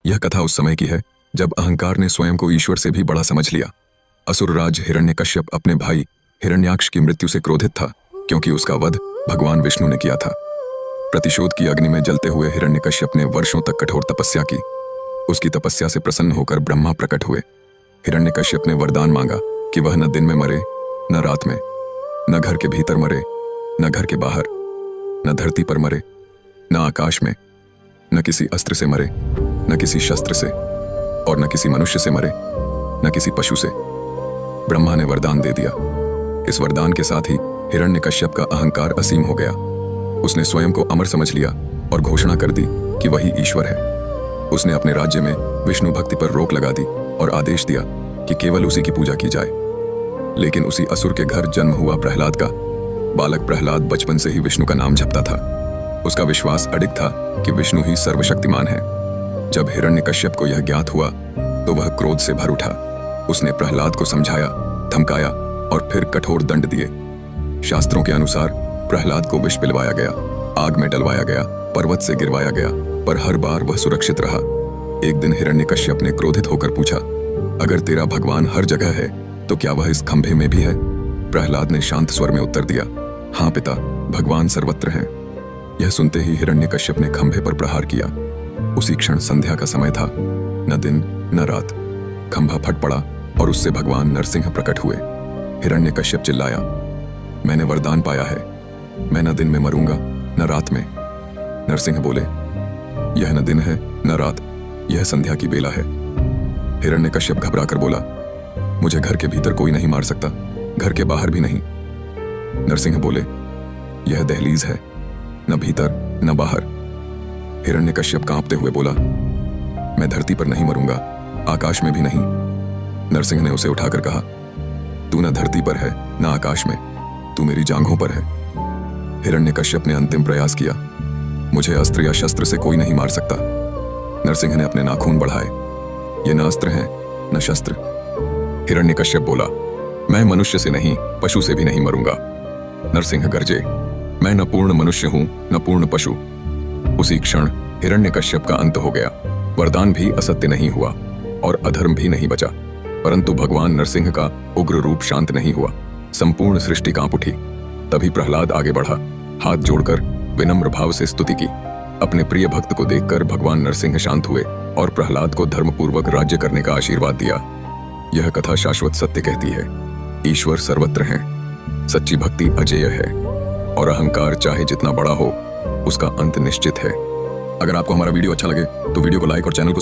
यह कथा उस समय की है जब अहंकार ने स्वयं को ईश्वर से भी बड़ा समझ लिया। असुरराज हिरण्यकश्यप अपने भाई हिरण्याक्ष की मृत्यु से क्रोधित था, क्योंकि उसका वध भगवान विष्णु ने किया था। प्रतिशोध की अग्नि में जलते हुए हिरण्यकश्यप ने वर्षों तक कठोर तपस्या की। उसकी तपस्या से प्रसन्न होकर ब्रह्मा प्रकट हुए। हिरण्यकश्यप ने वरदान मांगा कि वह न दिन में मरे, न रात में, न घर के भीतर मरे, न घर के बाहर, न धरती पर मरे, न आकाश में, न किसी अस्त्र से मरे, न किसी शस्त्र से, और न किसी मनुष्य से मरे, न किसी पशु से। ब्रह्मा ने वरदान दे दिया। इस वरदान के साथ ही हिरण्यकश्यप का अहंकार असीम हो गया। उसने स्वयं को अमर समझ लिया और घोषणा कर दी कि वही ईश्वर है। उसने अपने राज्य में विष्णु भक्ति पर रोक लगा दी और आदेश दिया कि केवल उसी की पूजा की जाए। लेकिन उसी असुर के घर जन्म हुआ प्रहलाद का। बालक प्रहलाद बचपन से ही विष्णु का नाम जपता था। उसका विश्वास अडिग था कि विष्णु ही सर्वशक्तिमान है। जब हिरण्यकश्यप को यह ज्ञात हुआ तो वह क्रोध से भर उठा। उसने प्रहलाद को समझाया, धमकाया और फिर कठोर दंड दिए। शास्त्रों के अनुसार प्रहलाद को विष पिलवाया गया, आग में डलवाया गया, पर्वत से गिरवाया गया, पर हर बार वह सुरक्षित रहा। एक दिन हिरण्यकश्यप ने क्रोधित होकर पूछा, अगर तेरा भगवान हर जगह है तो क्या वह इस खंभे में भी है? प्रहलाद ने शांत स्वर में उत्तर दिया, हाँ पिता, भगवान सर्वत्र हैं। यह सुनते ही हिरण्यकश्यप ने खंभे पर प्रहार किया। उसी क्षण संध्या का समय था, न दिन न रात। खंभा फट पड़ा और उससे भगवान नरसिंह प्रकट हुए। हिरण्यकश्यप चिल्लाया, मैंने वरदान पाया है, मैं न दिन में मरूंगा न रात में। नरसिंह बोले, यह न दिन है न रात, यह संध्या की बेला है। हिरण्यकश्यप घबरा कर बोला, मुझे घर के भीतर कोई नहीं मार सकता, घर के बाहर भी नहीं। नरसिंह बोले, यह दहलीज है, न भीतर न बाहर। हिरण्यकश्यप कांपते हुए बोला, मैं धरती पर नहीं मरूंगा, आकाश में भी नहीं। नरसिंह ने उसे उठाकर कहा, तू न धरती पर है न आकाश में, तू मेरी जांघों पर है। हिरण्यकश्यप ने अंतिम प्रयास किया, मुझे अस्त्र या शस्त्र से कोई नहीं मार सकता। नरसिंह ने अपने नाखून बढ़ाए, ये न अस्त्र हैं न शस्त्र। हिरण्यकश्यप बोला, मैं मनुष्य से नहीं, पशु से भी नहीं मरूंगा। नरसिंह गरजे, मैं न पूर्ण मनुष्य हूं न पूर्ण पशु। उसी क्षण हिरण्यकश्यप का अंत हो गया। वरदान भी असत्य नहीं हुआ और अधर्म भी नहीं बचा, परंतु भगवान नरसिंह का उग्र रूप शांत नहीं हुआ। संपूर्ण सृष्टि कांप उठी। तभी प्रहलाद आगे बढ़ा, हाथ जोड़कर विनम्र भाव से स्तुति की। अपने प्रिय भक्त को देखकर भगवान नरसिंह शांत हुए और प्रहलाद को धर्मपूर्वक राज्य करने का आशीर्वाद दिया। यह कथा शाश्वत सत्य कहती है, ईश्वर सर्वत्र हैं, सच्ची भक्ति अजेय है और अहंकार चाहे जितना बड़ा हो, उसका अंत निश्चित है। अगर आपको हमारा वीडियो अच्छा लगे तो वीडियो को लाइक और चैनल को